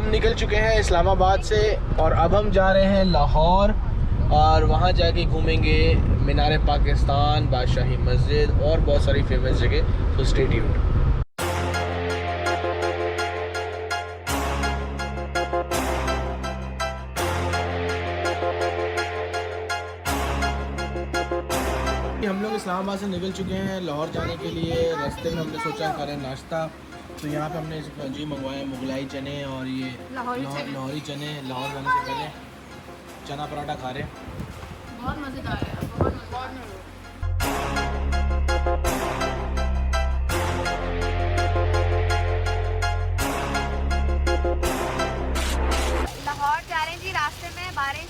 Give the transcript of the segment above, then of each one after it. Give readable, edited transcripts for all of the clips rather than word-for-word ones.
निकल चुके हैं इस्लामाबाद से और अब हम जा रहे हैं लाहौर और वहाँ जाके घूमेंगे मीनार-ए-पाकिस्तान, बादशाही मस्जिद और बहुत सारी फेमस जगह। तो स्टे ट्यून्ड। हम लोग इस्लामाबाद से निकल चुके हैं लाहौर जाने के लिए। रास्ते में हमने सोचा करें नाश्ता, तो यहाँ पे हमने जी मंगवाए मुगलाई चने और ये लाहौरी चने। लाहौर जाने से पहले चना पराठा खा रहे हैं, बहुत मज़ेदार है, बहुत लाहौर जा रहे हैं जी। रास्ते में बारिश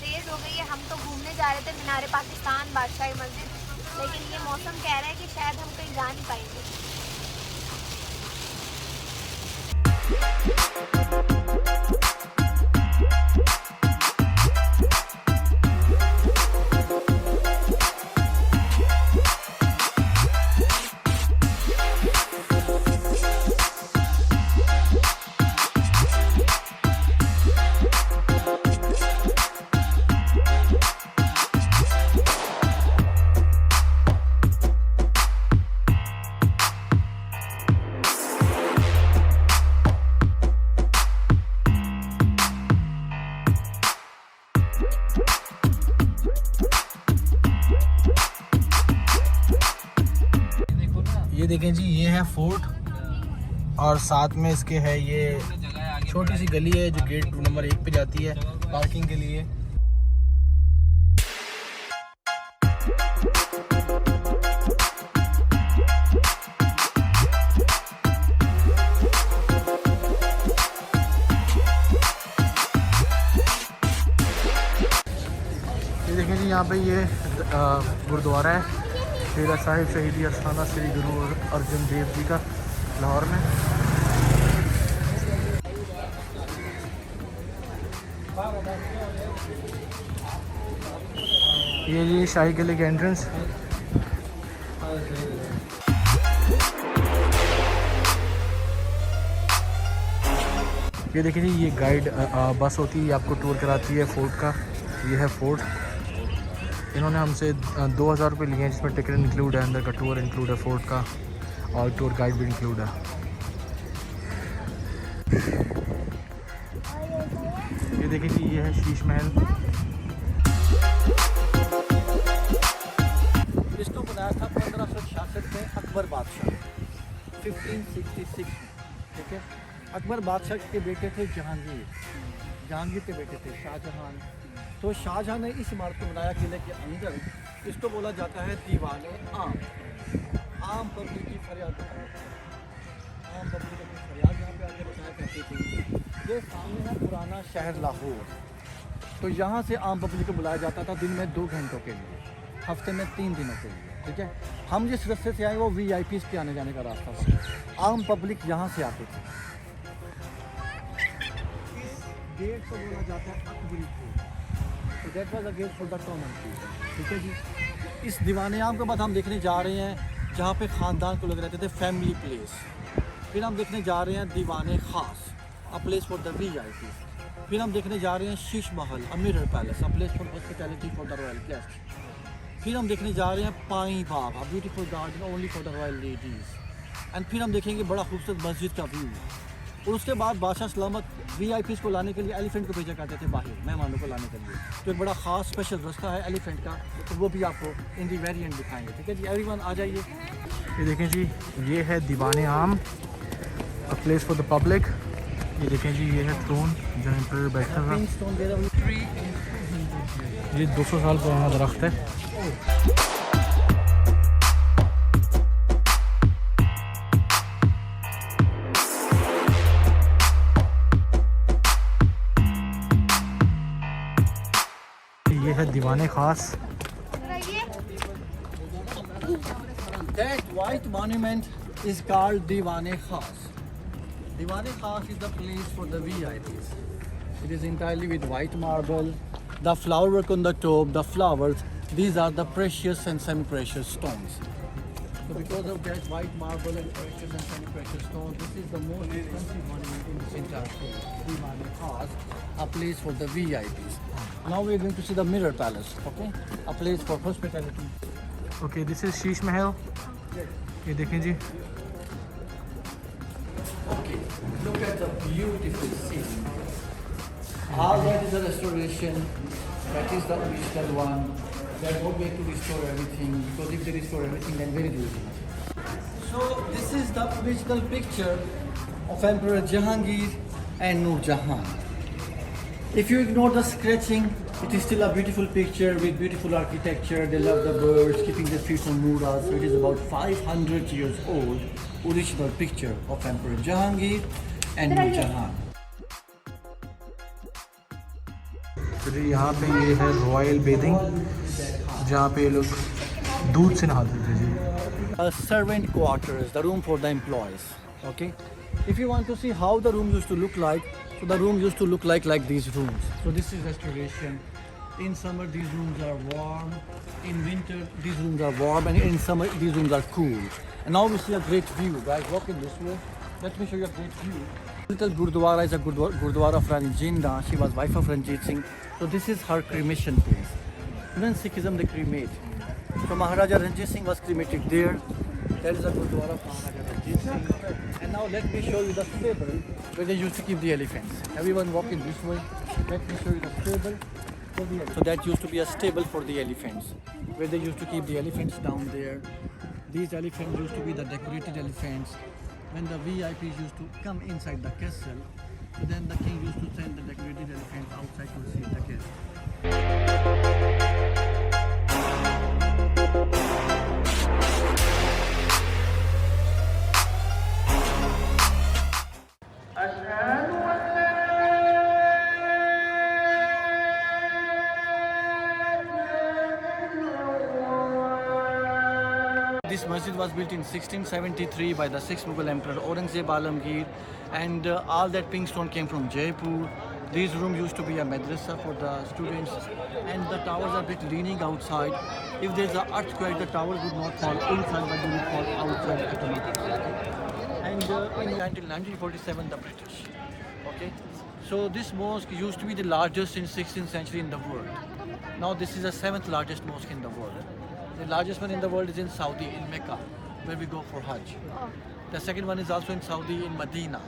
तेज़ हो गई है। हम तो घूमने जा रहे थे मीनार-ए-पाकिस्तान, बादशाही मस्जिद, लेकिन ये मौसम कह रहा है कि शायद हम कहीं जा नहीं पाएंगे। ये देखें जी, ये है फोर्ट और साथ में इसके है ये छोटी सी गली है जो गेट नंबर 1 पे जाती है पार्किंग के लिए। ये देखें जी, यहाँ पे ये गुरुद्वारा है डेरा साहिब शहीदी अस्थाना श्री गुरु अर्जुन देव जी का, लाहौर में। ये जी शाही किले के एंट्रेंस। ये देखिए जी, ये गाइड बस होती है, आपको टूर कराती है फोर्ट का। ये है फोर्ट। इन्होंने हमसे 2000 रुपये लिए हैं, जिसमें टिकट इंक्लूड है, अंदर का टूर इंक्लूड है, फोर्ट का, और टूर गाइड भी इंक्लूड है। ये देखिए जी, ये है शीश महल। इसको बनाया था 1566 में अकबर बादशाह, 1566। ठीक है, अकबर बादशाह के बेटे थे जहांगीर के बेटे थे शाहजहां। तो शाहजहां ने इस इमारत को बनाया किले के अंदर। इसको बोला जाता है दीवाने आम पब्लिक की फरियाद। आम पब्लिक की फरियाद यहाँ पे आके बताया करती थी। ये सामने है पुराना शहर लाहौर। तो यहाँ से आम पब्लिक को बुलाया जाता था दिन में 2 घंटों के लिए, हफ्ते में 3 दिनों के लिए। ठीक है, हम जिस रास्ते से आए वो VIPs के आने जाने का रास्ता था। आम पब्लिक यहाँ से आती थी। गेट को बोला जाता है अकबरी गेट। तो that was a get for the common people. ठीक है जी, इस दीवाने आम के बाद हम देखने जा रहे हैं जहाँ पे ख़ानदान को लोग रहते थे, फैमिली प्लेस। फिर हम देखने जा रहे हैं Diwan-e Khas, a place for the VIPs। फिर हम देखने जा रहे हैं Sheesh Mahal, a mirror palace, a place for hospitality for the royal guest. फिर हम देखने जा रहे हैं Pai Bagh, a beautiful garden only for the royal ladies. And फिर हम देखेंगे बड़ा खूबसूरत मस्जिद का व्यू। और उसके बाद बादशाह सलामत VIPs को लाने के लिए एलिफेंट को भेजा करते थे बाहर, मेहमानों को लाने के लिए। तो एक बड़ा ख़ास स्पेशल रास्ता है एलिफेंट का, तो वो भी आपको इन दी वेरिएंट दिखाएंगे। ठीक है जी, एवरीवन आ जाइए। ये देखें जी, ये है दीवाने आम, अ प्लेस फॉर द पब्लिक। ये देखें जी, ये है थ्रोन जहाँ पर बैठा हुआ। ये 200 साल पुराना दरख्त है। ये है दीवाने खास। That white monument is called Diwane Khas. Diwane Khas is the place for the VIPs. It is entirely with white marble. The flower work on the top, the flowers, these are the precious and semi-precious stones. So because of that white marble and precious and semi-precious stone, this is the most expensive one in this entire place. Diwan-e Khas, a place for the VIPs. Now we're going to see the Mirror Palace, okay? A place for hospitality. Okay this is Sheesh Mahal ये देखें जी Okay, look at the beautiful scene. All that is a restoration. That is the original one. They are not going to restore everything because if they restore everything, then where do you go? So this is the original picture of Emperor Jahangir and Noor Jahan. If you ignore the scratching, it is still a beautiful picture with beautiful architecture. They love the birds, keeping their feet on muras. So it is about 500 years old, original picture of Emperor Jahangir and Noor Jahan. तो जी यहाँ पे ये है royal bathing जहाँ पे ये लोग दूध से नहाते थे जी Servant quarters, the room for the employees. Okay. If you want to see how the room used to look like, so the room used to look like these rooms. So this is restoration. In summer these rooms are warm. In winter these rooms are warm, and in summer these rooms are cool. And now we see a great view. Guys, walk in this way. Let me show you a great view. Little Gurdwara is a Gurdwara of Rani Jinda. She was wife of Ranjit Singh. So this is her cremation place. Even Sikhism they cremate. So Maharaja Ranjit Singh was cremated there. There is a Gurdwara of Maharaja Ranjit Singh. And now let me show you the stable where they used to keep the elephants. Everyone walk in this way. Let me show you the stable. So that used to be a stable for the elephants, where they used to keep the elephants down there. These elephants used to be the decorated elephants. When the VIPs used to come inside the castle, so then the king used to send the decorated elephants outside to receive the guests. This masjid was built in 1673 by the 6th Mughal Emperor Aurangzeb Alamgir, and all that pink stone came from Jaipur. These rooms used to be a madrasa for the students, and the towers are a bit leaning outside. If there's an earthquake, the tower would not fall inside, but they would fall outside automatically. And until 1947, the British. Okay, so this mosque used to be the largest in 16th century in the world. Now this is the 7th largest mosque in the world. The largest one in the world is in Saudi, in Mecca, where we go for Hajj. The second one is also in Saudi, in Medina.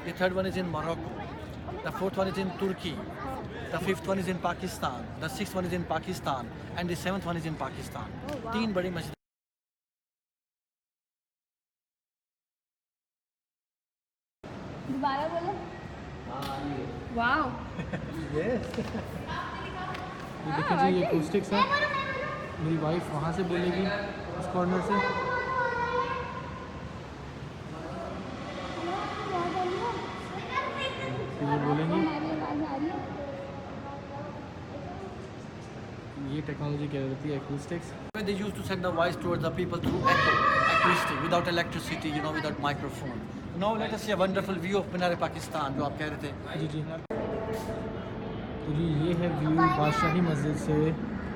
The third one is in Morocco. The fourth one is in Turkey. The fifth one is in Pakistan. The sixth one is in Pakistan. And the seventh one is in Pakistan. तीन बड़ी मस्जिद. दोबारा बोलो. Wow ये देखिए जी ये acoustics है मेरी वाइफ वहाँ से बोलेगी इस कॉर्नर से तो ये बोलेंगी ये टेक्नोलॉजी क्या रहती है acoustics They used to send the voice towards the people through acoustic, without electricity, without microphone. Now let us see a wonderful view of Minar-E-Pakistan, जो आप कह रहे थे. जी जी तो जी ये है व्यू बादशाही मस्जिद से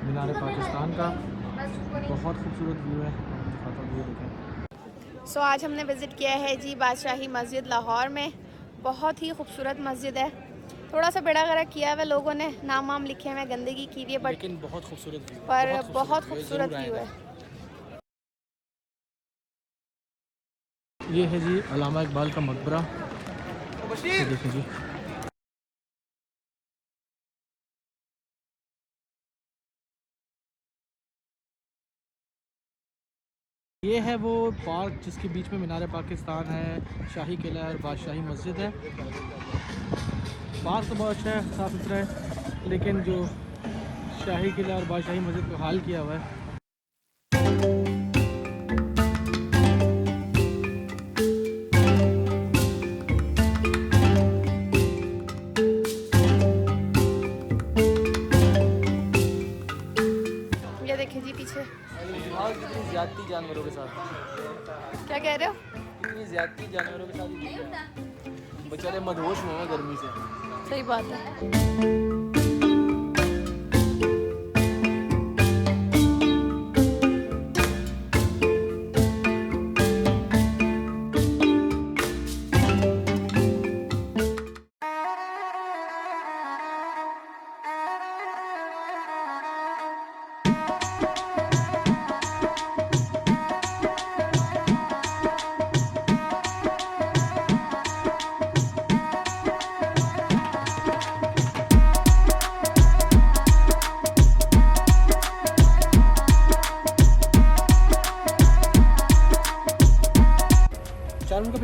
मीनार पाकिस्तान का बहुत खूबसूरत व्यू है दिखाता हूँ ये देखें सो आज हमने विज़िट किया है जी बादशाही मस्जिद लाहौर में. बहुत ही खूबसूरत मस्जिद है. थोड़ा सा बेड़ा गर्क किया हुआ लोगों ने, नाम वाम लिखे हुए, गंदगी की हुई है, बट लेकिन बहुत खूबसूरत व्यू पर बहुत खूबसूरत व्यू है. ये है जी अल्लामा इकबाल का मकबरा. ये देखिए जी ये है वो पार्क जिसके बीच में मीनार पाकिस्तान है, शाही किला और बादशाही मस्जिद है. पार्क तो बहुत अच्छा है, साफ़ सुथरा है, लेकिन जो शाही किला और बादशाही मस्जिद को हाल किया हुआ है. ये देखिए जी पीछे कितनी ज़्यादती जानवरों के साथ, क्या कह रहे हो? कितनी ज़्यादती जानवरों के साथ बेचारे मदहोश हुए हैं गर्मी से. सही बात है.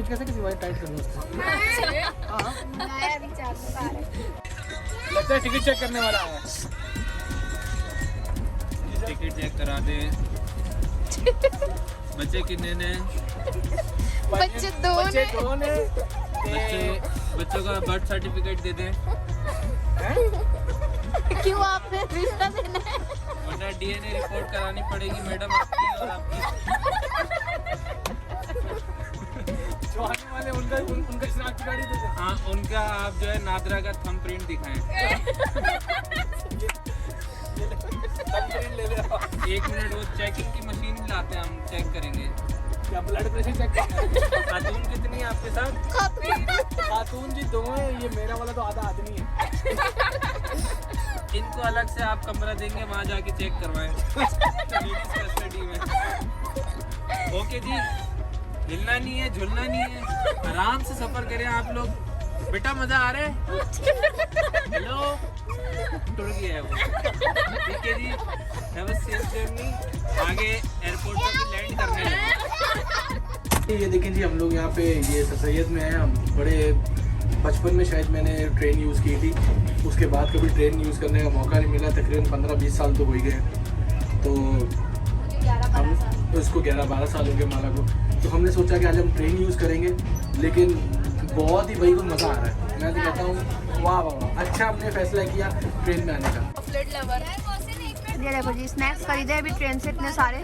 स्विच कैसे किसी वायर टाइट कर दूँ उसको? हाँ लगता है टिकट चेक करने वाला है। टिकट चेक करा दे। बच्चे कितने ने? बच्चे दो ने। बच्चों का बर्थ सर्टिफिकेट दे दें। क्यों आपने रिश्ता देना है? वरना डीएनए रिपोर्ट करानी पड़ेगी मैडम आपकी और आपकी। जो आने वाले उनका शनाख्ती कार्ड दे दें। हाँ उनका आप जो है नादरा का थंब प्रिंट दिखाएं। ले ले। 1 मिनट वो चेकिंग की मशीन लाते हैं हम चेक करेंगे। क्या ब्लड प्रेशर चेक करना है? खातून कितनी है आपके साथ? खातून जी 2 हैं, ये मेरा वाला तो आधा आदमी है। इनको अलग से आप कमरा देंगे, वहाँ जाके चेक करवाएं लेडीज कस्टडी में। ओके जी, हिलना नहीं है, झुलना नहीं है, आराम से सफर करें आप लोग। बेटा मजा आ रहा है? हेलो टूट गया है वो। ठीक है जी, हैव अ सेफ जर्नी। आगे एयरपोर्ट पर लैंड करने हैं। ये देखें जी, हम लोग यहाँ पे ये सैयद में हैं। हम बड़े बचपन में शायद मैंने ट्रेन यूज़ की थी, उसके बाद कभी ट्रेन यूज़ करने का मौका नहीं मिला। तकरीबन 15-20 साल तो हो ही गए। तो हम उसको 11-12 साल हो गए माला को। तो हमने सोचा कि आज हम ट्रेन यूज़ करेंगे, लेकिन बहुत ही भाई को मज़ा आ रहा है। मैं तो कहता हूँ वाह वाह वाह, अच्छा हमने फैसला किया ट्रेन में आने का। ये देखो जी, स्नैक्स खरीदे अभी ट्रेन से इतने सारे।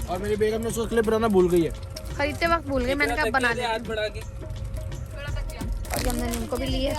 और मेरी बेगम ने उसको क्लिप बनाना भूल गई है। खरीदते वक्त भूल गए, मैंने कहा बना लिया। और हमने इनको भी लिए।